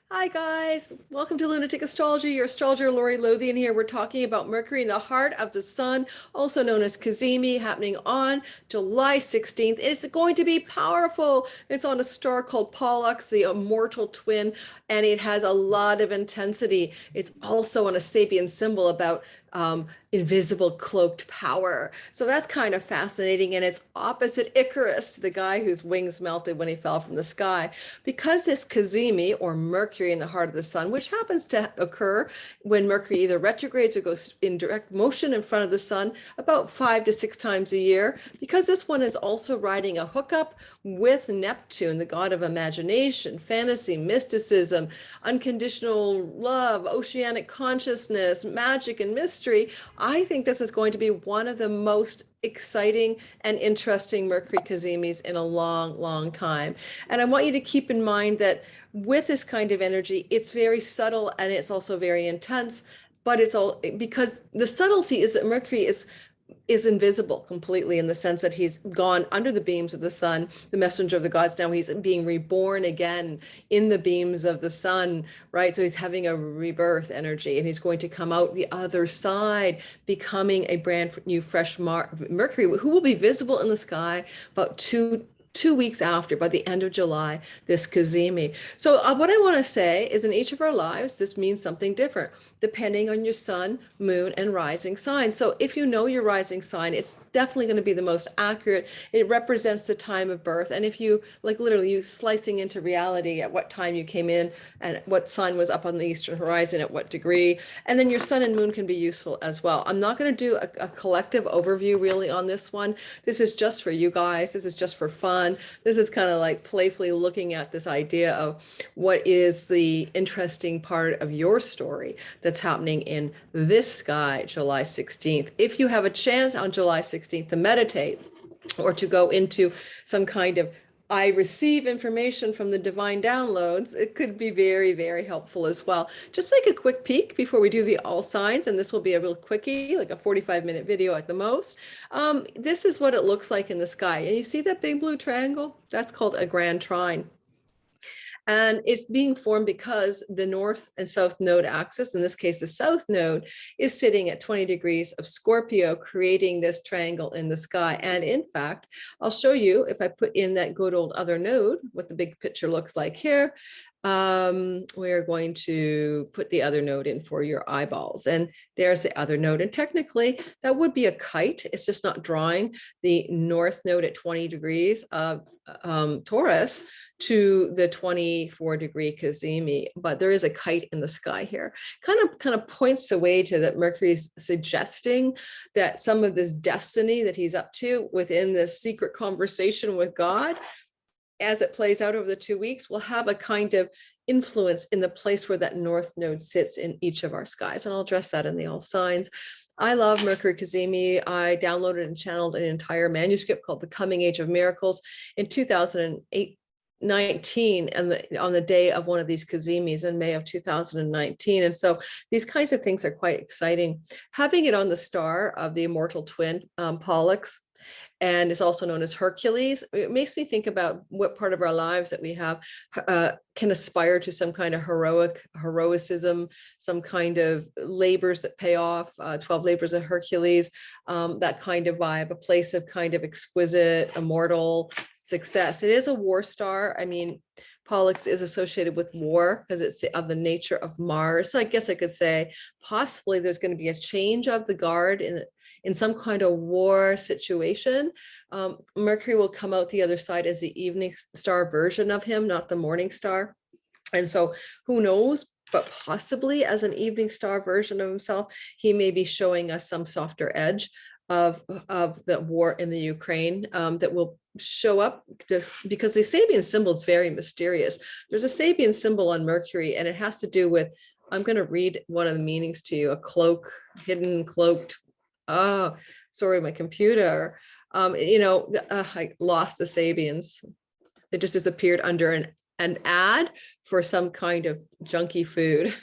Hi guys, welcome to Lunatic Astrology. Your astrologer Lori Lothian here. We're talking about Mercury in the heart of the sun, also known as Cazimi, happening on July 16th. It's going to be powerful. It's on a star called Pollux, the immortal twin, and it has a lot of intensity. It's also on a Sabian symbol about invisible cloaked power. So that's kind of fascinating. And it's opposite Icarus, the guy whose wings melted when he fell from the sky. Because this Cazimi, or Mercury in the heart of the sun, which happens to occur when Mercury either retrogrades or goes in direct motion in front of the sun about 5 to 6 times a year, because this one is also riding a hookup with Neptune, the god of imagination, fantasy, mysticism, unconditional love, oceanic consciousness, magic, and mystery. I think this is going to be one of the most exciting and interesting Mercury Cazimis in a long, long time. And I want you to keep in mind that with this kind of energy, it's very subtle and it's also very intense, but it's all because the subtlety is that Mercury is invisible completely, in the sense that he's gone under the beams of the sun, the messenger of the gods. Now he's being reborn again in the beams of the sun, right? So he's having a rebirth energy, and he's going to come out the other side, becoming a brand new fresh Mercury, who will be visible in the sky about two weeks after, by the end of July, this Cazimi. So what I want to say is, in each of our lives, this means something different, depending on your sun, moon, and rising sign. So if you know your rising sign, it's definitely going to be the most accurate. It represents the time of birth. And if you, like literally you slicing into reality at what time you came in and what sign was up on the eastern horizon at what degree, and then your sun and moon can be useful as well. I'm not going to do a collective overview really on this one. This is just for you guys. This is just for fun. This is kind of like playfully looking at this idea of what is the interesting part of your story that's happening in this sky, July 16th. If you have a chance on July 16th to meditate or to go into some kind of I receive information from the divine downloads, it could be very, very helpful as well. Just like a quick peek before we do the all signs, and this will be a real quickie, like a 45-minute video at the most. This is what it looks like in the sky. And you see that big blue triangle? That's called a grand trine. And it's being formed because the north and south node axis, in this case, the south node, is sitting at 20 degrees of Scorpio, creating this triangle in the sky. And in fact, I'll show you, if I put in that good old other node, what the big picture looks like here. We're going to put the other node in for your eyeballs, and there's the other node. And technically that would be a kite. It's just not drawing the north node at 20 degrees of Taurus to the 24-degree Cazimi, but there is a kite in the sky here. Kind of points away to that Mercury's suggesting that some of this destiny that he's up to within this secret conversation with God, as it plays out over the 2 weeks, will have a kind of influence in the place where that north node sits in each of our skies. And I'll address that in the all signs. I love Mercury Cazimi. I downloaded and channeled an entire manuscript called The Coming Age of Miracles in 2019, and on the day of one of these Cazimis in May of 2019. And so these kinds of things are quite exciting. Having it on the star of the immortal twin, Pollux, and is also known as Hercules, it makes me think about what part of our lives that we have can aspire to some kind of heroicism, some kind of labors that pay off, 12 labors of Hercules, that kind of vibe, a place of kind of exquisite, immortal success. It is a war star. I mean, Pollux is associated with war because it's of the nature of Mars. So I guess I could say possibly there's going to be a change of the guard in some kind of war situation. Mercury will come out the other side as the evening star version of him, not the morning star. And so who knows, but possibly as an evening star version of himself, he may be showing us some softer edge of the war in the Ukraine that will show up, just because the Sabian symbol is very mysterious. There's a Sabian symbol on Mercury, and it has to do with, I'm going to read one of the meanings to you, a cloak, hidden, cloaked. Oh, sorry, my computer. I lost the Sabians. It just disappeared under an ad for some kind of junky food.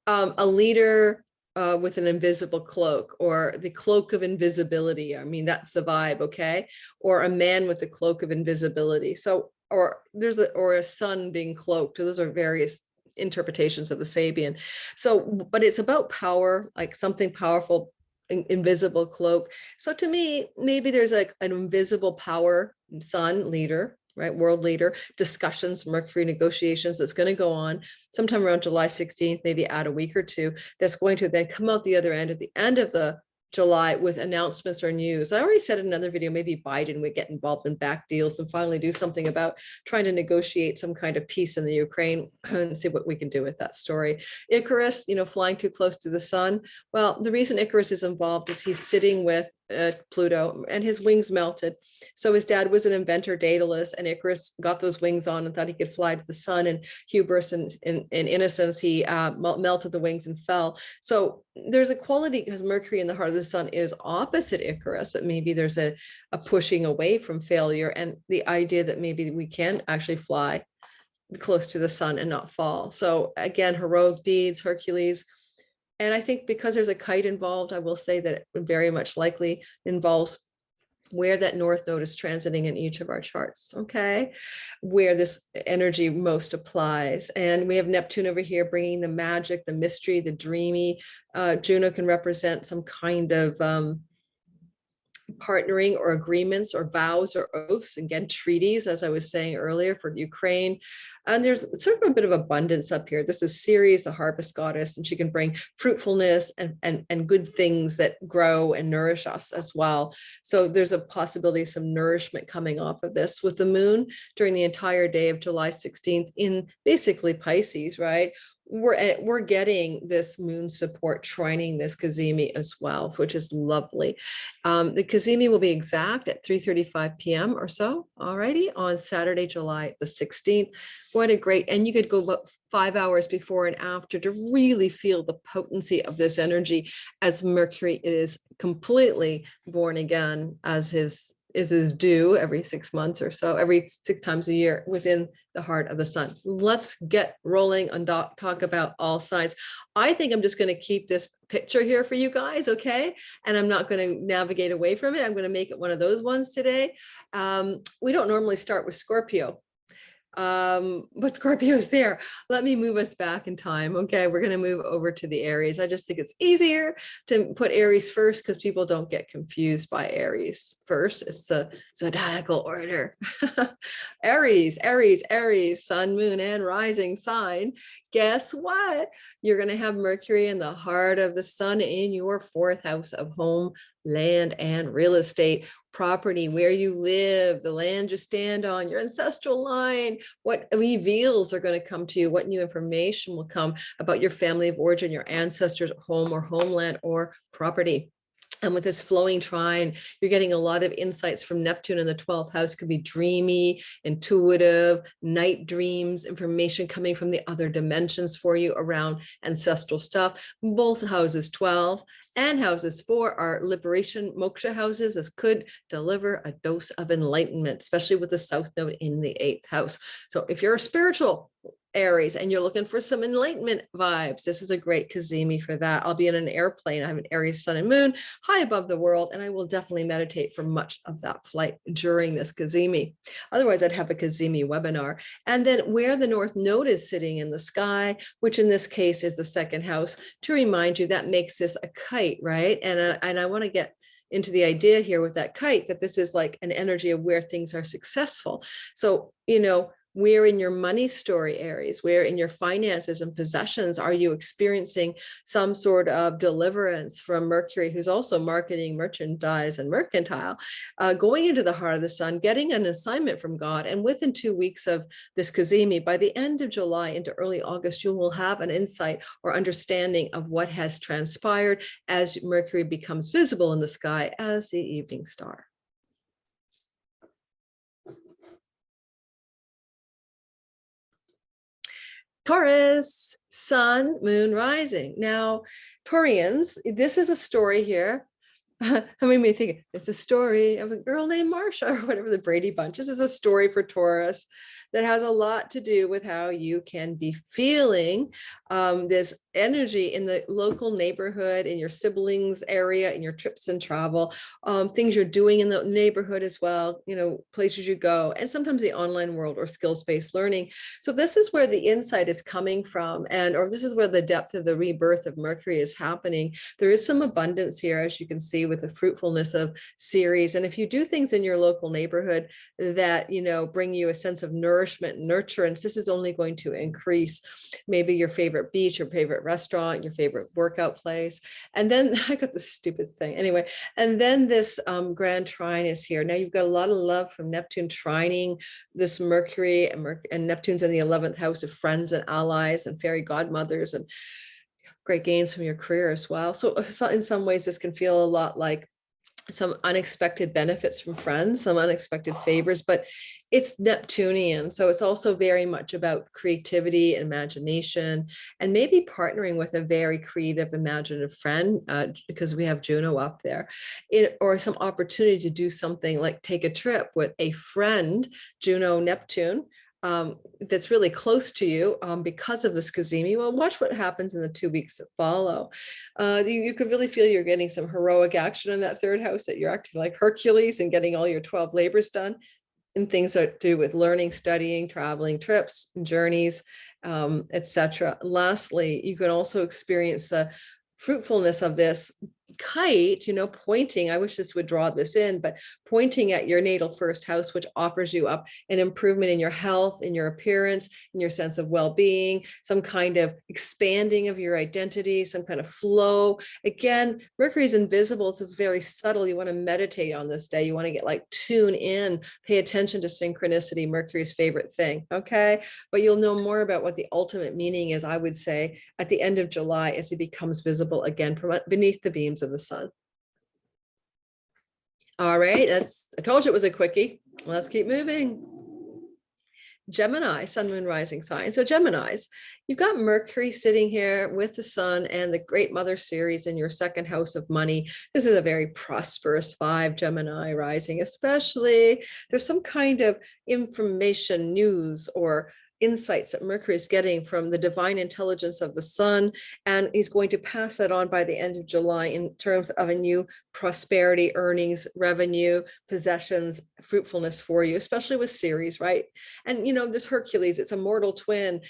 A leader with an invisible cloak, or the cloak of invisibility. I mean, that's the vibe, okay? Or a man with the cloak of invisibility. So, or a sun being cloaked. Those are various interpretations of the Sabian. So, but it's about power, like something powerful, invisible cloak. So to me, maybe there's like an invisible power sun leader, right? World leader, discussions, Mercury negotiations that's going to go on sometime around July 16th, maybe add a week or two, that's going to then come out the other end at the end of the July with announcements or news. I already said in another video, maybe Biden would get involved in back deals and finally do something about trying to negotiate some kind of peace in the Ukraine and see what we can do with that story. Icarus, you know, flying too close to the sun. Well, the reason Icarus is involved is he's sitting with Pluto and his wings melted. So his dad was an inventor, Daedalus, and Icarus got those wings on and thought he could fly to the sun, and hubris and in innocence, he melted the wings and fell. So there's a quality, because Mercury in the heart of the sun is opposite Icarus, that maybe there's a pushing away from failure, and the idea that maybe we can actually fly close to the sun and not fall. So again, heroic deeds, Hercules. And I think because there's a kite involved, I will say that it very much likely involves where that north node is transiting in each of our charts, okay? Where this energy most applies. And we have Neptune over here bringing the magic, the mystery, the dreamy. Juno can represent some kind of partnering or agreements or vows or oaths, again, treaties, as I was saying earlier, for Ukraine. And there's sort of a bit of abundance up here. This is Ceres, the harvest goddess, and she can bring fruitfulness and good things that grow and nourish us as well. So there's a possibility of some nourishment coming off of this, with the moon during the entire day of July 16th in basically Pisces, right? We're getting this moon support trining this cazimi as well, which is lovely. The cazimi will be exact at 3:35 p.m. or so, alrighty, on Saturday, July the 16th. What a great, and you could go about 5 hours before and after to really feel the potency of this energy, as Mercury is completely born again, as his due every 6 months or so, every 6 times a year within the heart of the sun. Let's get rolling and talk about all signs. I think I'm just going to keep this picture here for you guys, okay? And I'm not going to navigate away from it. I'm going to make it one of those ones today. We don't normally start with Scorpio, but Scorpio is there. Let me move us back in time. Okay, we're going to move over to the Aries. I just think it's easier to put Aries first because people don't get confused by Aries first. It's a zodiacal order. Aries, Aries, Aries, sun, moon, and rising sign. Guess what? You're going to have Mercury in the heart of the sun in your 4th house of home, land, and real estate. Property, where you live, the land you stand on, your ancestral line, what reveals are going to come to you, what new information will come about your family of origin, your ancestors' home or homeland or property. And with this flowing trine, you're getting a lot of insights from Neptune in the 12th house. Could be dreamy, intuitive, night dreams, information coming from the other dimensions for you around ancestral stuff. Both houses 12 and houses 4 are liberation moksha houses. This could deliver a dose of enlightenment, especially with the south node in the 8th house. So if you're a spiritual Aries and you're looking for some enlightenment vibes, this is a great cazimi for that. I'll be in an airplane. I have an Aries sun and moon high above the world, and I will definitely meditate for much of that flight during this cazimi. Otherwise, I'd have a cazimi webinar. And then where the north node is sitting in the sky, which in this case is the 2nd house, to remind you that makes this a kite, right? And I want to get into the idea here with that kite, that this is like an energy of where things are successful. So, you know, where in your money story, Aries, where in your finances and possessions are you experiencing some sort of deliverance from Mercury, who's also marketing, merchandise, and mercantile, going into the heart of the sun, getting an assignment from God. And within 2 weeks of this cazimi, by the end of July into early August, you will have an insight or understanding of what has transpired as Mercury becomes visible in the sky as the evening star. Taurus, sun, moon, rising. Now, Taurians, this is a story here I mean, me think it's a story of a girl named Marsha or whatever, the Brady Bunch. This is a story for Taurus that has a lot to do with how you can be feeling this energy in the local neighborhood, in your siblings area, in your trips and travel, things you're doing in the neighborhood as well, you know, places you go, and sometimes the online world or skills-based learning. So this is where the insight is coming from, or this is where the depth of the rebirth of Mercury is happening. There is some abundance here, as you can see, with the fruitfulness of Ceres. And if you do things in your local neighborhood that, you know, bring you a sense of nourishment and nurturance, this is only going to increase. Maybe your favorite beach, your favorite restaurant, your favorite workout place. And then I got this stupid thing anyway. And then this grand trine is here. Now you've got a lot of love from Neptune trining this Mercury, and Neptune's in the 11th house of friends and allies and fairy godmothers, and great gains from your career as well. So in some ways, this can feel a lot like some unexpected benefits from friends, some unexpected favors, but it's Neptunian. So it's also very much about creativity and imagination, and maybe partnering with a very creative, imaginative friend, because we have Juno up there, or some opportunity to do something like take a trip with a friend, Juno, Neptune, that's really close to you because of this Cazimi. Well, watch what happens in the 2 weeks that follow. You could really feel you're getting some heroic action in that third house, that you're acting like Hercules and getting all your 12 labors done, and things that do with learning, studying, traveling, trips, journeys, etc. Lastly, you can also experience the fruitfulness of this kite, you know, pointing, I wish this would draw this in, but pointing at your natal first house, which offers you up an improvement in your health, in your appearance, in your sense of well-being, some kind of expanding of your identity, some kind of flow. Again, Mercury's invisible, so it's very subtle. You want to meditate on this day. You want to get like tune in, pay attention to synchronicity, Mercury's favorite thing. Okay. But you'll know more about what the ultimate meaning is, I would say, at the end of July, as it becomes visible again from beneath the beams of the sun. All right, I told you it was a quickie. Let's keep moving. Gemini, sun, moon, rising sign. So Geminis, you've got Mercury sitting here with the sun and the great mother Ceres in your second house of money. This is a very prosperous vibe, Gemini rising, especially. There's some kind of information, news, or insights that Mercury is getting from the divine intelligence of the sun, and he's going to pass that on by the end of July in terms of a new prosperity, earnings, revenue, possessions, fruitfulness for you, especially with Ceres, right? And you know, there's Hercules, it's a mortal twin.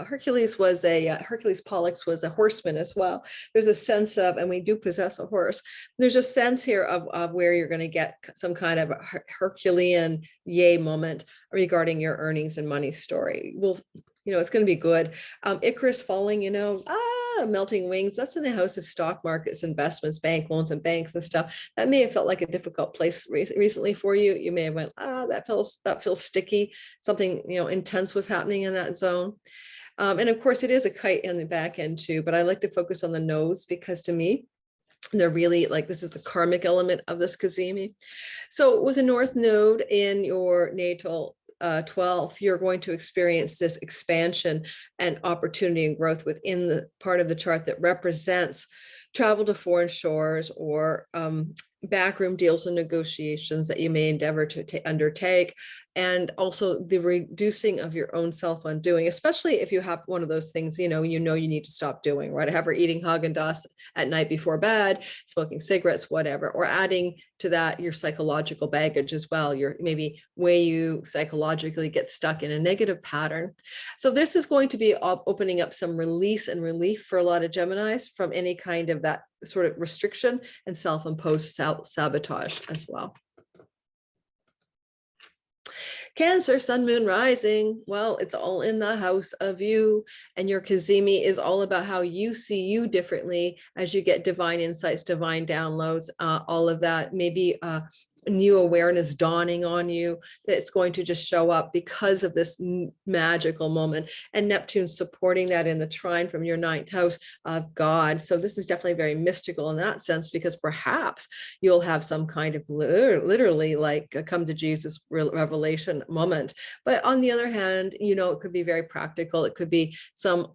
Hercules Pollux was a horseman as well. There's a sense of, and we do possess a horse, there's a sense here of where you're going to get some kind of Herculean yay moment regarding your earnings and money story. Well, you know, it's going to be good. Icarus falling, you know, melting wings, that's in the house of stock markets, investments, bank loans, and banks and stuff. That may have felt like a difficult place recently for you. You may have went, that feels sticky. Something, you know, intense was happening in that zone. And of course, it is a kite in the back end too, but I like to focus on the nose, because to me, they're really like, this is the karmic element of this Cazimi. So with a North Node in your natal 12th, you're going to experience this expansion and opportunity and growth within the part of the chart that represents travel to foreign shores, or backroom deals and negotiations that you may endeavor to undertake, and also the reducing of your own self-undoing, especially if you have one of those things, you need to stop doing, right? Have her eating Haagen-Dazs at night before bed, smoking cigarettes, whatever, or adding to that your psychological baggage as well, your maybe way you psychologically get stuck in a negative pattern. So this is going to be opening up some release and relief for a lot of Geminis from any kind of that sort of restriction and self-imposed sabotage as well. Cancer, sun, moon, rising. Well, it's all in the house of you, and your Cazimi is all about how you see you differently as you get divine insights, divine downloads, all of that. Maybe new awareness dawning on you that's going to just show up because of this magical moment, and Neptune supporting that in the trine from your 9th house of God. So this is definitely very mystical in that sense, because perhaps you'll have some kind of literally like a come to Jesus revelation moment. But on the other hand, you know, it could be very practical. It could be some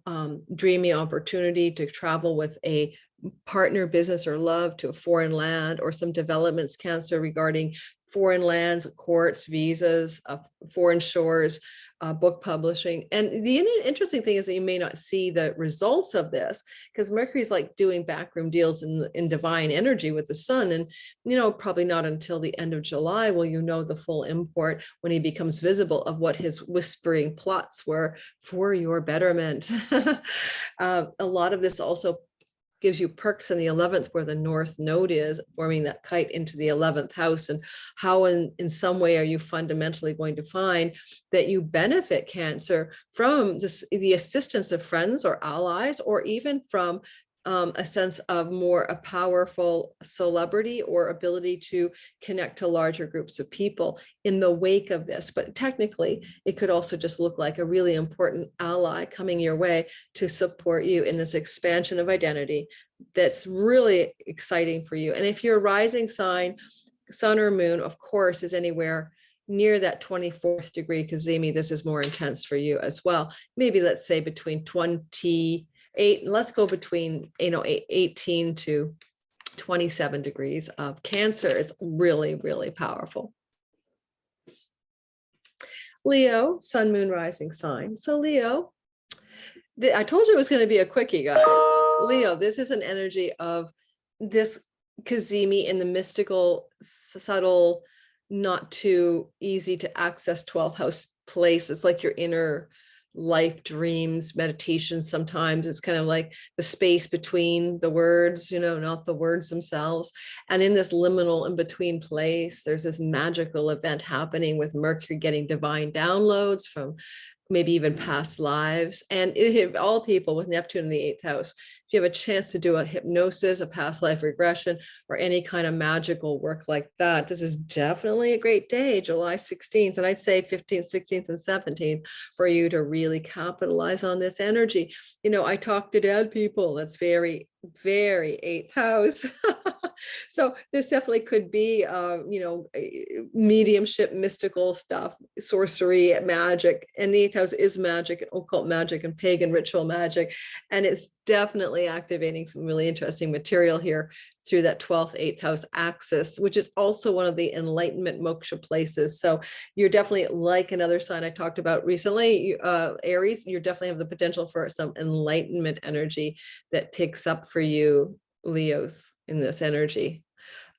dreamy opportunity to travel with a partner, business, or love to a foreign land, or some developments, Cancer, regarding foreign lands, courts, visas, foreign shores, book publishing. And the interesting thing is that you may not see the results of this, because Mercury is like doing backroom deals in divine energy with the sun. And, probably not until the end of July will you know the full import, when he becomes visible, of what his whispering plots were for your betterment. A lot of this also gives you perks in the 11th, where the North Node is, forming that kite into the 11th house, and how in some way are you fundamentally going to find that you benefit, Cancer, from the assistance of friends or allies, or even from a sense of a powerful celebrity or ability to connect to larger groups of people in the wake of this. But technically, it could also just look like a really important ally coming your way to support you in this expansion of identity that's really exciting for you. And if your rising sign, sun or moon, of course, is anywhere near that 24th degree cazimi, this is more intense for you as well. Maybe let's say between 28, let's go between 18 to 27 degrees of Cancer. It's really, really powerful. Leo, sun, moon, rising sign. So Leo, I told you it was going to be a quickie, guys. Leo, this is an energy of this cazimi in the mystical, subtle, not too easy to access 12th house place. It's like your inner life, dreams, meditation. Sometimes it's kind of like the space between the words, not the words themselves. And in this liminal in between place, there's this magical event happening with Mercury getting divine downloads from maybe even past lives. And all people with Neptune in the 8th house, if you have a chance to do a hypnosis, a past life regression, or any kind of magical work like that, this is definitely a great day, July 16th. And I'd say 15th, 16th, and 17th for you to really capitalize on this energy. I talk to dead people. That's very, very 8th house. So this definitely could be, mediumship, mystical stuff, sorcery, magic. And the 8th house is magic, occult magic, and pagan ritual magic. And it's definitely activating some really interesting material here through that 12th, 8th house axis, which is also one of the enlightenment moksha places. So you're definitely, like another sign I talked about recently, Aries, you definitely have the potential for some enlightenment energy that picks up for you, Leos, in this energy.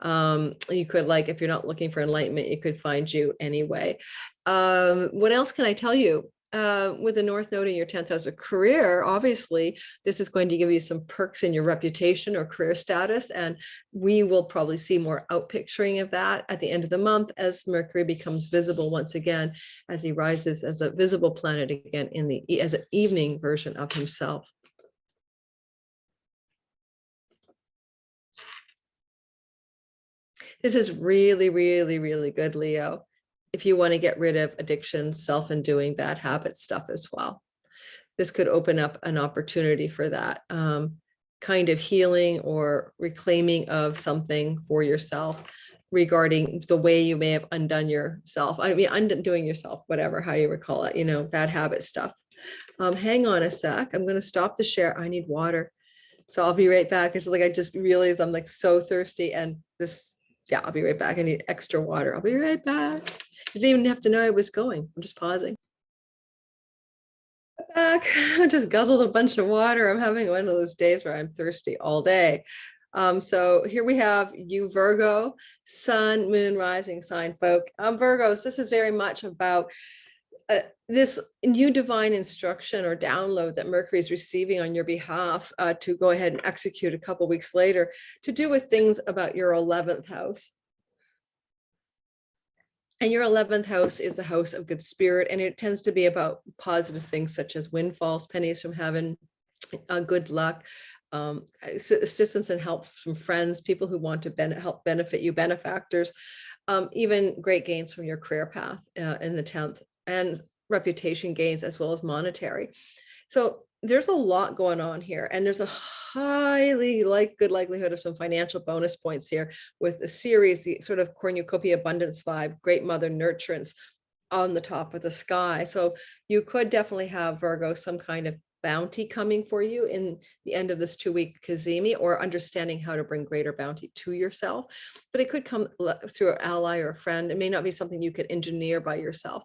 You could, like, if you're not looking for enlightenment, it could find you anyway. What else can I tell you? With the North Node in your 10th house of career, obviously, this is going to give you some perks in your reputation or career status. And we will probably see more outpicturing of that at the end of the month as Mercury becomes visible once again, as he rises as a visible planet again as an evening version of himself. This is really, really, really good, Leo, if you want to get rid of addictions, self-undoing, bad habits stuff as well. This could open up an opportunity for that kind of healing or reclaiming of something for yourself regarding the way you may have undone yourself. I mean, undoing yourself, whatever, how you would call it, bad habit stuff. Hang on a sec. I'm going to stop the share. I need water. So I'll be right back. It's like, I just realized I'm like so thirsty, and yeah, I'll be right back. I need extra water. I'll be right back. You didn't even have to know I was going. I'm just pausing. Back. I just guzzled a bunch of water. I'm having one of those days where I'm thirsty all day. So here we have you, Virgo, sun, moon, rising sign folk. Virgos, this is very much about this new divine instruction or download that Mercury is receiving on your behalf to go ahead and execute a couple weeks later, to do with things about your 11th house. And your 11th house is the house of good spirit, and it tends to be about positive things such as windfalls, pennies from heaven, good luck, assistance and help from friends, people who want to help benefit you, benefactors, even great gains from your career path in the 10th, and reputation gains as well as monetary. So there's a lot going on here, and there's a highly good likelihood of some financial bonus points here with the series, the sort of cornucopia abundance vibe, great mother nurturance on the top of the sky. So you could definitely have, Virgo, some kind of bounty coming for you in the end of this 2-week Cazimi, or understanding how to bring greater bounty to yourself. But it could come through an ally or a friend. It may not be something you could engineer by yourself.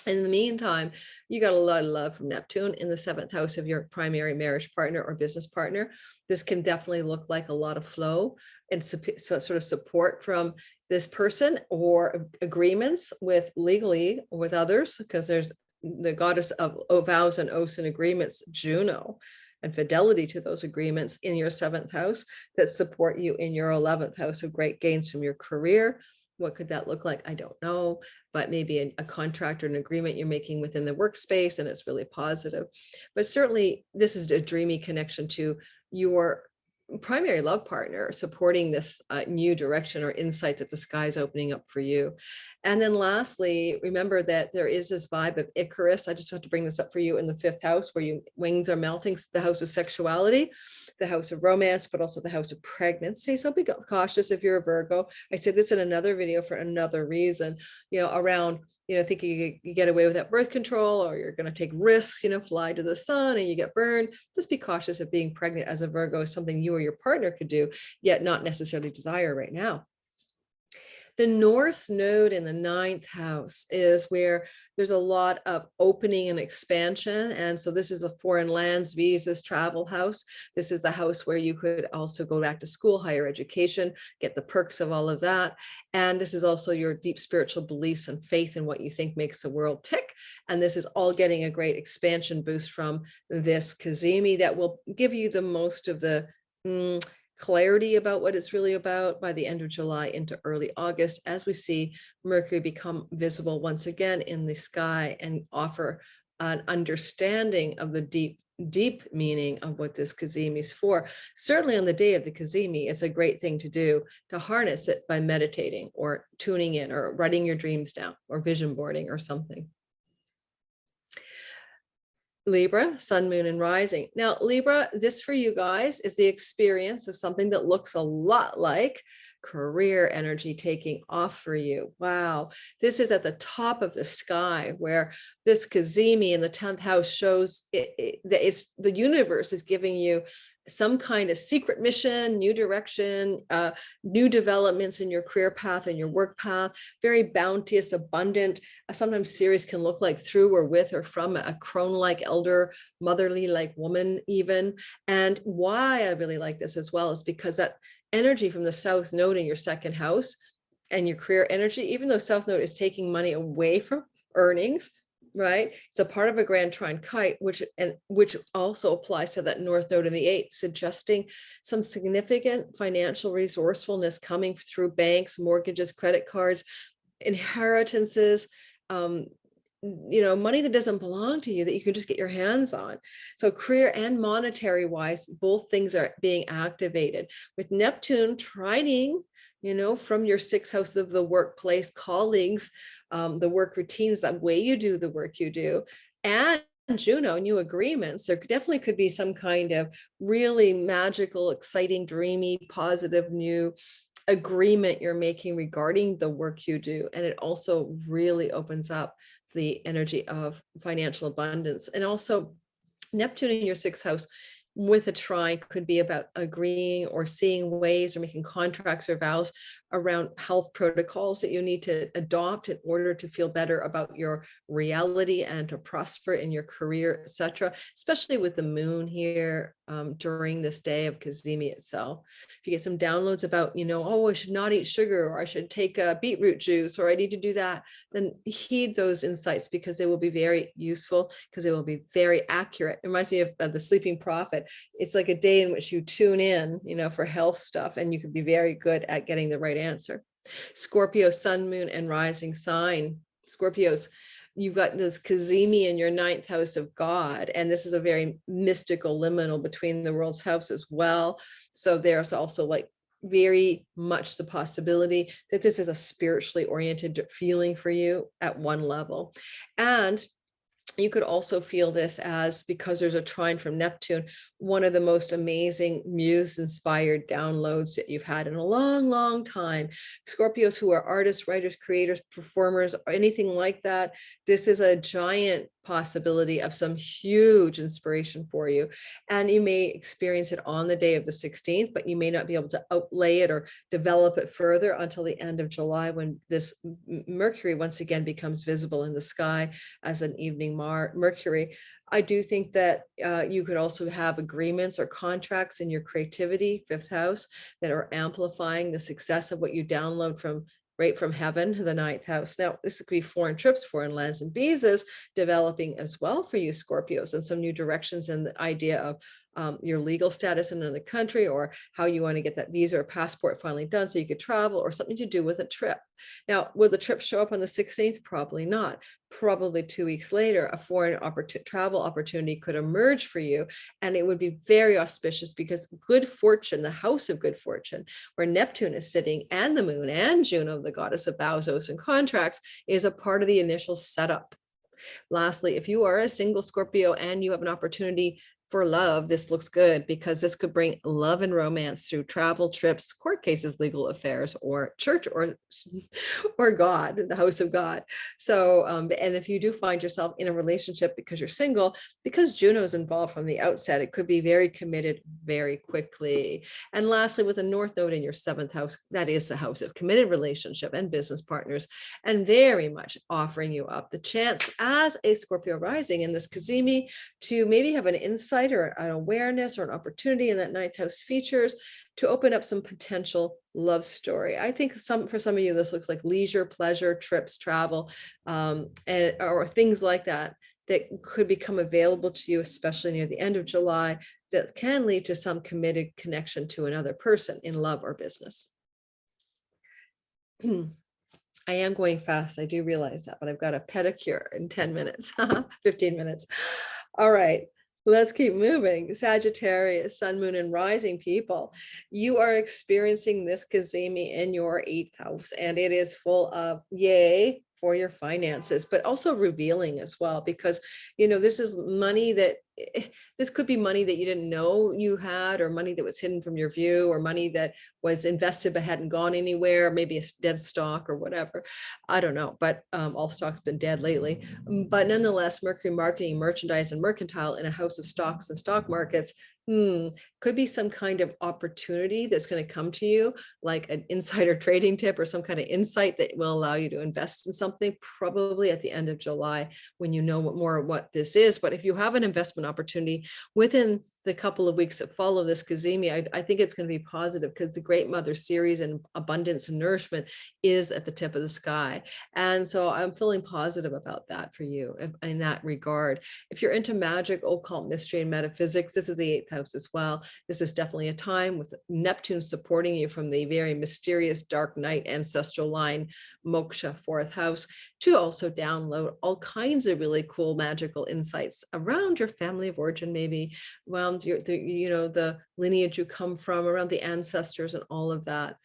In the meantime, you got a lot of love from Neptune in the 7th house of your primary marriage partner or business partner. This can definitely look like a lot of flow and sort of support from this person, or agreements with legally with others, because there's the goddess of vows and oaths and agreements, Juno, and fidelity to those agreements in your 7th house that support you in your 11th house of great gains from your career. What could that look like? I don't know, but maybe a contract or an agreement you're making within the workspace, and it's really positive. But certainly this is a dreamy connection to your primary love partner, supporting this new direction or insight that the sky is opening up for you. And then lastly, remember that there is this vibe of Icarus. I just have to bring this up for you in the 5th house, where your wings are melting, the house of sexuality, the house of romance, but also the house of pregnancy. So be cautious if you're a Virgo. I said this in another video for another reason, around thinking you get away with that birth control, or you're going to take risks, fly to the sun and you get burned. Just be cautious of being pregnant as a Virgo is something you or your partner could do, yet not necessarily desire right now. The North Node in the 9th house is where there's a lot of opening and expansion. And so this is a foreign lands, visas, travel house. This is the house where you could also go back to school, higher education, get the perks of all of that. And this is also your deep spiritual beliefs and faith in what you think makes the world tick. And this is all getting a great expansion boost from this Cazimi that will give you the most of the clarity about what it's really about by the end of July into early August, as we see Mercury become visible once again in the sky and offer an understanding of the deep meaning of what this Cazimi is for. Certainly on the day of the Cazimi, it's a great thing to do, to harness it by meditating or tuning in or writing your dreams down or vision boarding or something. Libra, sun, moon, and rising. Now, Libra, this for you guys is the experience of something that looks a lot like career energy taking off for you. Wow. This is at the top of the sky, where this Cazimi in the 10th house shows that the universe is giving you some kind of secret mission, new direction, new developments in your career path and your work path, very bounteous, abundant. Sometimes series can look like through or with or from a crone-like elder, motherly-like woman even. And why I really like this as well is because that energy from the South Node in your 2nd house and your career energy, even though South Node is taking money away from earnings, right? It's a part of a grand trine kite, which also applies to that North Node in the 8th, suggesting some significant financial resourcefulness coming through banks, mortgages, credit cards, inheritances, money that doesn't belong to you that you can just get your hands on. So career and monetary wise, both things are being activated with Neptune trining, from your 6th house of the workplace, colleagues, the work routines, that way you do the work you do, and Juno, new agreements. There definitely could be some kind of really magical, exciting, dreamy, positive new agreement you're making regarding the work you do. And it also really opens up the energy of financial abundance. And also Neptune in your 6th house with a trine could be about agreeing or seeing ways or making contracts or vows around health protocols that you need to adopt in order to feel better about your reality and to prosper in your career, etc. Especially with the moon here during this day of Cazimi itself. If you get some downloads about, I should not eat sugar, or I should take a beetroot juice, or I need to do that, then heed those insights, because they will be very useful, because they will be very accurate. It reminds me of the Sleeping Prophet. It's like a day in which you tune in, for health stuff, and you can be very good at getting the right answer. Scorpio, sun, moon, and rising sign. Scorpios, you've got this Cazimi in your 9th house of God, and this is a very mystical liminal between the world's house as well. So there's also like very much the possibility that this is a spiritually oriented feeling for you at one level. And You could also feel this as, because there's a trine from Neptune, one of the most amazing muse-inspired downloads that you've had in a long, long time. Scorpios who are artists, writers, creators, performers, or anything like that, this is a giant possibility of some huge inspiration for you. And you may experience it on the day of the 16th, but you may not be able to outlay it or develop it further until the end of July, when this Mercury once again becomes visible in the sky as an evening Mercury. I do think that you could also have agreements or contracts in your creativity, 5th house, that are amplifying the success of what you download from right from heaven to the 9th house. Now, this could be foreign trips, foreign lands and visas developing as well for you Scorpios, and some new directions in the idea of your legal status in another country, or how you want to get that visa or passport finally done so you could travel, or something to do with a trip. Now, will the trip show up on the 16th? Probably not. Probably 2 weeks later, a foreign travel opportunity could emerge for you, and it would be very auspicious, because good fortune, the house of good fortune, where Neptune is sitting, and the moon and Juno, the goddess of vows, oaths, and contracts, is a part of the initial setup. Lastly, if you are a single Scorpio and you have an opportunity for love, this looks good, because this could bring love and romance through travel, trips, court cases, legal affairs, or church, or God, the house of God. So, and if you do find yourself in a relationship because you're single, because Juno's involved from the outset, it could be very committed very quickly. And lastly, with a North Node in your 7th house, that is the house of committed relationship and business partners, and very much offering you up the chance as a Scorpio rising in this Cazimi to maybe have an insight or an awareness or an opportunity in that 9th house features to open up some potential love story. I think for some of you, this looks like leisure, pleasure, trips, travel, or things like that could become available to you, especially near the end of July, that can lead to some committed connection to another person in love or business. I am going fast. I do realize that, but I've got a pedicure in 10 minutes, 15 minutes. All right. Let's keep moving. Sagittarius, sun, moon, and rising people, you are experiencing this Cazimi in your 8th house, and it is full of yay for your finances, but also revealing as well, because, this is money that, this could be money that you didn't know you had, or money that was hidden from your view, or money that was invested but hadn't gone anywhere, maybe a dead stock or whatever. I don't know, but all stock's been dead lately. But nonetheless, Mercury marketing, merchandise, and mercantile in a house of stocks and stock markets, could be some kind of opportunity that's going to come to you, like an insider trading tip or some kind of insight that will allow you to invest in something, probably at the end of July, when you know what this is. But if you have an investment opportunity within the couple of weeks that follow this Cazimi, I think it's going to be positive, because the Great Mother series and abundance and nourishment is at the tip of the sky. And so I'm feeling positive about that for you in that regard. If you're into magic, occult, mystery, and metaphysics, this is the 8th house as well. This is definitely a time with Neptune supporting you from the very mysterious dark night ancestral line, moksha, 4th house, to also download all kinds of really cool magical insights around your family of origin, maybe around the lineage you come from, around the ancestors and all of that.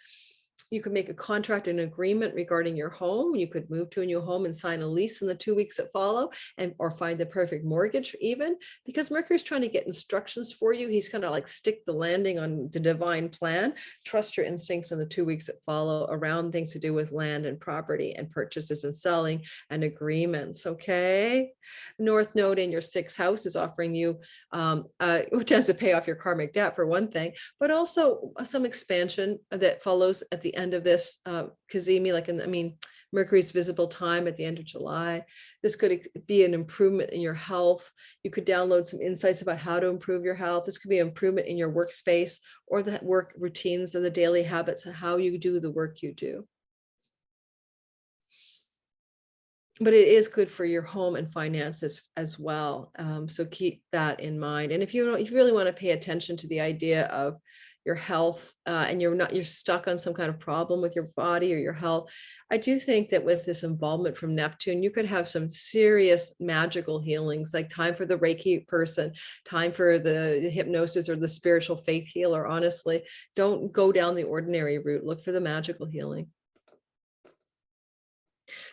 You could make a contract and agreement regarding your home. You could move to a new home and sign a lease in the 2 weeks that follow, or find the perfect mortgage even, because Mercury's trying to get instructions for you. He's kind of like stick the landing on the divine plan. Trust your instincts in the 2 weeks that follow around things to do with land and property and purchases and selling and agreements. Okay. North Node in your 6th house is offering you, which has to pay off your karmic debt for one thing, but also some expansion that follows at the end of this Cazimi, Mercury's visible time at the end of July. This could be an improvement in your health. You could download some insights about how to improve your health. This could be an improvement in your workspace, or the work routines and the daily habits and how you do the work you do. But it is good for your home and finances as well. So keep that in mind. And if you really want to pay attention to the idea of your health, and you're stuck on some kind of problem with your body or your health, I do think that with this involvement from Neptune, you could have some serious magical healings, like time for the Reiki person, time for the hypnosis or the spiritual faith healer. Honestly, don't go down the ordinary route. Look for the magical healing.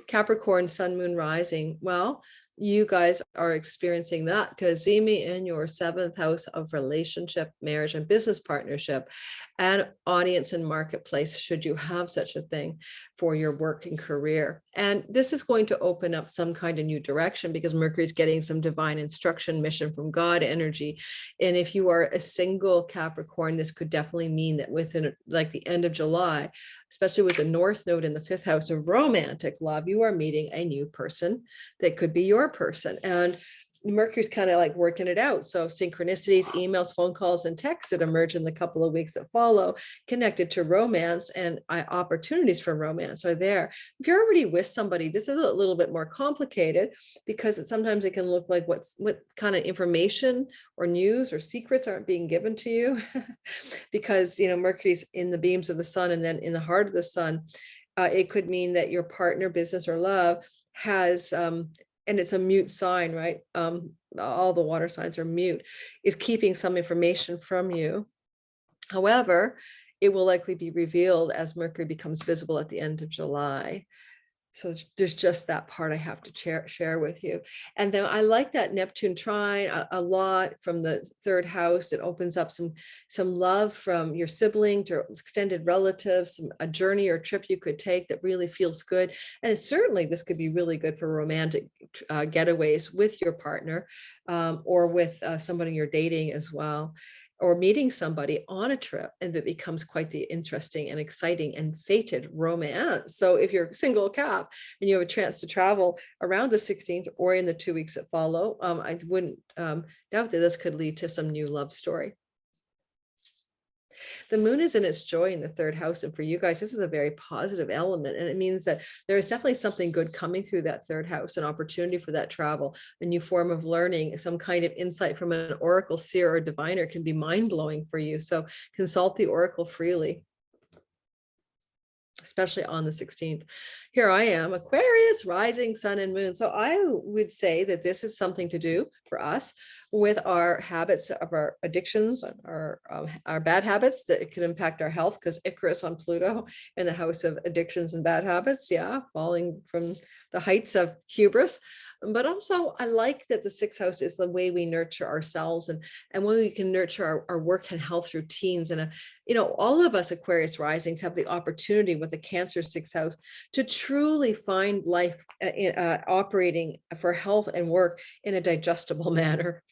Capricorn, sun, moon, rising. Well, you guys are experiencing that Cazimi in your 7th house of relationship, marriage, and business partnership, and audience and marketplace, should you have such a thing for your work and career. And this is going to open up some kind of new direction because Mercury is getting some divine instruction, mission from God energy. And if you are a single Capricorn, this could definitely mean that within like the end of July, especially with the North Node in the 5th house of romantic love, you are meeting a new person that could be your person. And Mercury's kind of like working it out. So synchronicities, emails, phone calls, and texts that emerge in the couple of weeks that follow connected to romance and opportunities for romance are there. If you're already with somebody, this is a little bit more complicated because sometimes it can look like what kind of information or news or secrets aren't being given to you because, you know, Mercury's in the beams of the sun and then in the heart of the sun. It could mean that your partner, business, or love has and it's a mute sign, right? All the water signs are mute, is keeping some information from you. However, it will likely be revealed as Mercury becomes visible at the end of July. So there's just that part I have to share with you. And then I like that Neptune trine a lot from the 3rd house. It opens up some love from your sibling to extended relatives, a journey or trip you could take that really feels good. And certainly this could be really good for romantic getaways with your partner or with somebody you're dating as well, or meeting somebody on a trip, and it becomes quite the interesting and exciting and fated romance. So if you're single Cap and you have a chance to travel around the 16th or in the 2 weeks that follow, I wouldn't doubt that this could lead to some new love story. The moon is in its joy in the 3rd house. And for you guys, this is a very positive element. And it means that there is definitely something good coming through that 3rd house, an opportunity for that travel, a new form of learning, some kind of insight from an oracle, seer, or diviner can be mind-blowing for you. So consult the oracle freely, especially on the 16th. Here I am, Aquarius, rising sun and moon. So I would say that this is something to do for us with our habits of our addictions, our bad habits that it could impact our health, because Icarus on Pluto in the house of addictions and bad habits. Yeah, falling from the heights of hubris. But also I like that the 6th house is the way we nurture ourselves and when we can nurture our work and health routines. And, you know, all of us Aquarius risings have the opportunity with the Cancer 6th house to truly find life operating for health and work in a digestible manner,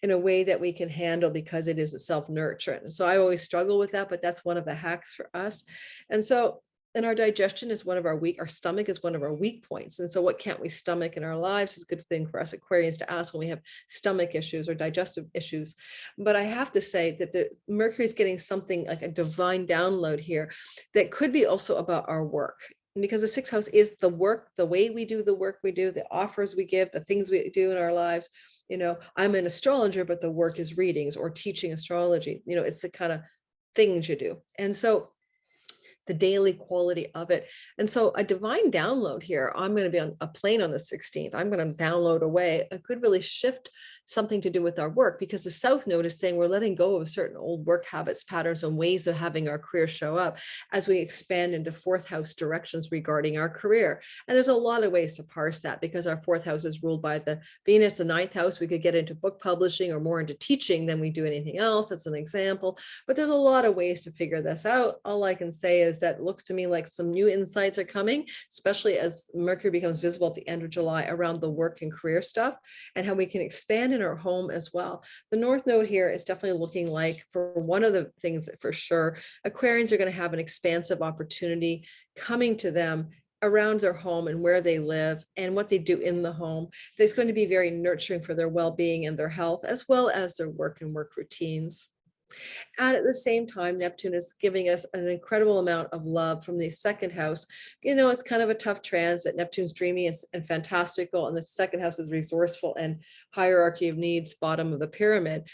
in a way that we can handle because it is self-nurturing. So I always struggle with that, but that's one of the hacks for us. And so, and our digestion is one of our stomach is one of our weak points. And so what can't we stomach in our lives is a good thing for us Aquarians to ask when we have stomach issues or digestive issues. But I have to say that the Mercury is getting something like a divine download here that could be also about our work. Because the 6th house is the work, the way we do the work we do, the offers we give, the things we do in our lives. You know, I'm an astrologer, but the work is readings or teaching astrology. You know, it's the kind of things you do. And so the daily quality of it. And so a divine download here, I'm going to be on a plane on the 16th. I'm going to download away. I could really shift something to do with our work, because the South Node is saying we're letting go of certain old work habits, patterns, and ways of having our career show up as we expand into 4th house directions regarding our career. And there's a lot of ways to parse that, because our 4th house is ruled by the Venus, the 9th house. We could get into book publishing or more into teaching than we do anything else. That's an example, but there's a lot of ways to figure this out. All I can say is that it looks to me like some new insights are coming, especially as Mercury becomes visible at the end of July around the work and career stuff, and how we can expand in our home as well. The North Node here is definitely looking like, for one of the things that for sure, Aquarians are going to have an expansive opportunity coming to them around their home and where they live and what they do in the home. That's going to be very nurturing for their well-being and their health, as well as their work and work routines. And at the same time, Neptune is giving us an incredible amount of love from the 2nd house. You know, it's kind of a tough transit. Neptune's dreamy and fantastical, and the 2nd house is resourceful and hierarchy of needs, bottom of the pyramid.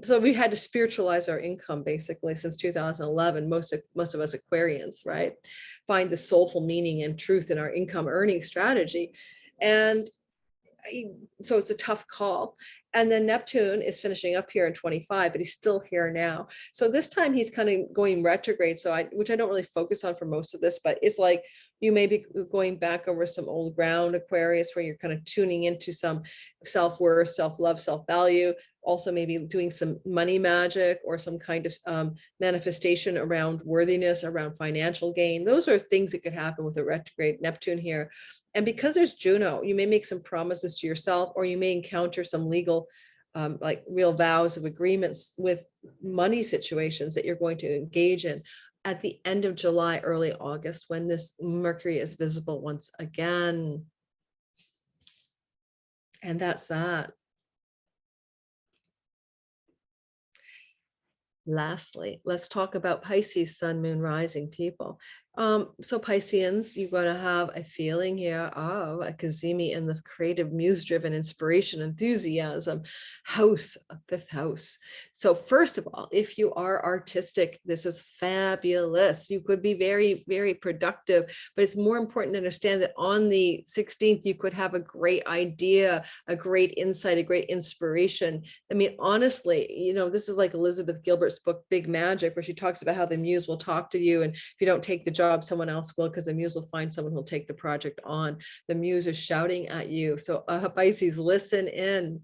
So we had to spiritualize our income basically since 2011. Most of us Aquarians, right, find the soulful meaning and truth in our income earning strategy. And so it's a tough call. And then Neptune is finishing up here in 25, but he's still here now. So this time he's kind of going retrograde. So which I don't really focus on for most of this, but it's like you may be going back over some old ground, Aquarius, where you're kind of tuning into some self-worth, self-love, self-value. Also maybe doing some money magic or some kind of manifestation around worthiness, around financial gain. Those are things that could happen with a retrograde Neptune here. And because there's Juno, you may make some promises to yourself, or you may encounter some legal, like real vows of agreements with money situations that you're going to engage in at the end of July, early August, when this Mercury is visible once again. And that's that. Lastly, let's talk about Pisces, sun, moon, rising people. So Pisceans, you're going to have a feeling here of a cazimi in the creative, muse-driven inspiration, enthusiasm, house, a fifth house. So first of all, if you are artistic, this is fabulous. You could be very, very productive, but it's more important to understand that on the 16th, you could have a great idea, a great insight, a great inspiration. I mean, honestly, you know, this is like Elizabeth Gilbert's book, Big Magic, where she talks about how the muse will talk to you. And if you don't take the job, someone else will, because the muse will find someone who'll take the project on. The muse is shouting at you. So Pisces, listen in.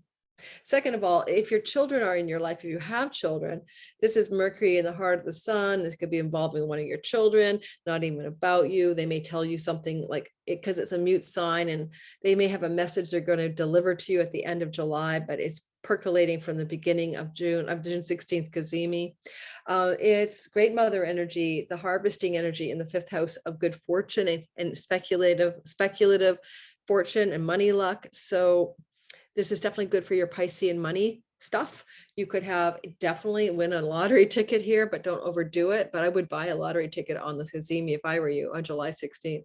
Second of all, if your children are in your life, if you have children, this is Mercury in the heart of the sun. This could be involving one of your children, not even about you. They may tell you something like it because it's a mute sign, and they may have a message they're going to deliver to you at the end of July, but it's percolating from the beginning of June 16th, cazimi. It's great mother energy, the harvesting energy in the fifth house of good fortune and speculative fortune and money luck. So this is definitely good for your Piscean money stuff. You could have definitely win a lottery ticket here, but don't overdo it. But I would buy a lottery ticket on the cazimi if I were you on July 16th.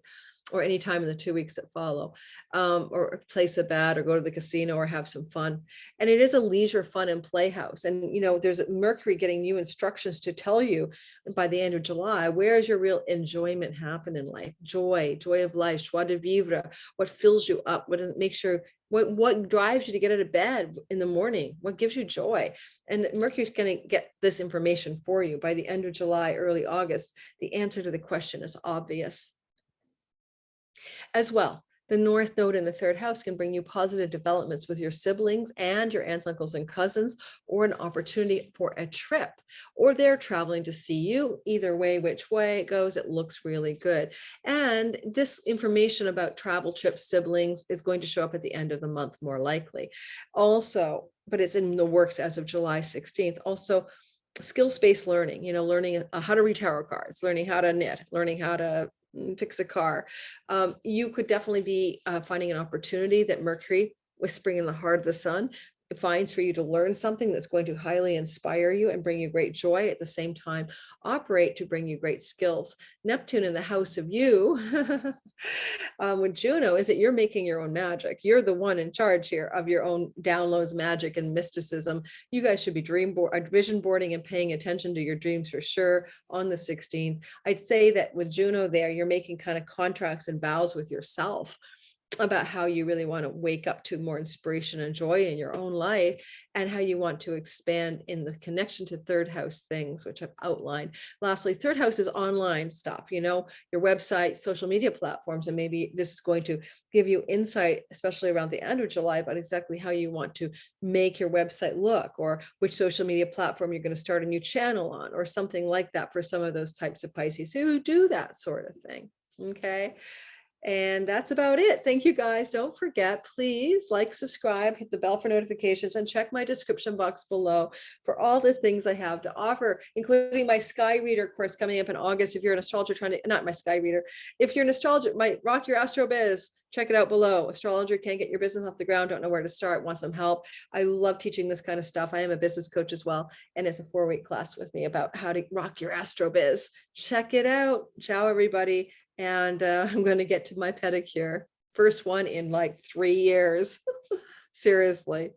Or any time in the 2 weeks that follow, or place a bet or go to the casino or have some fun. And it is a leisure, fun and playhouse. And, you know, there's Mercury getting new instructions to tell you by the end of July, where is your real enjoyment happen in life? Joy of life, joie de vivre, what fills you up, what makes sure, what drives you to get out of bed in the morning, what gives you joy. And Mercury's going to get this information for you by the end of July, early August. The answer to the question is obvious. As well, the North Node in the third house can bring you positive developments with your siblings and your aunts, uncles, and cousins, or an opportunity for a trip, or they're traveling to see you. Either way, which way it goes, it looks really good. And this information about travel, trips, siblings is going to show up at the end of the month, more likely. Also, but it's in the works as of July 16th. Also, skills-based learning, you know, learning how to read tarot cards, learning how to knit, learning how to fix a car. You could definitely be finding an opportunity that Mercury, whispering in the heart of the sun, finds for you to learn something that's going to highly inspire you and bring you great joy, at the same time operate to bring you great skills. Neptune in the house of you with Juno is that you're making your own magic. You're the one in charge here of your own downloads, magic, and mysticism. You guys should be vision boarding and paying attention to your dreams for sure on the 16th. I'd say that with Juno there, you're making kind of contracts and vows with yourself about how you really want to wake up to more inspiration and joy in your own life, and how you want to expand in the connection to third house things, which I've outlined. Lastly, third house is online stuff, you know, your website, social media platforms, and maybe this is going to give you insight, especially around the end of July, about exactly how you want to make your website look, or which social media platform you're going to start a new channel on, or something like that for some of those types of Pisces who do that sort of thing. Okay. And that's about it. Thank you guys. Don't forget, please like, subscribe, hit the bell for notifications, and check my description box below for all the things I have to offer, including my Sky Reader course coming up in August. If you're an astrologer trying to, not my Sky Reader, if you're an astrologer, my Rock Your Astro Biz, check it out below. Astrologer can't get your business off the ground, don't know where to start, want some help. I love teaching this kind of stuff. I am a business coach as well. And it's a 4-week class with me about how to rock your astro biz. Check it out. Ciao, everybody. And I'm going to get to my pedicure. First one in like 3 years. Seriously.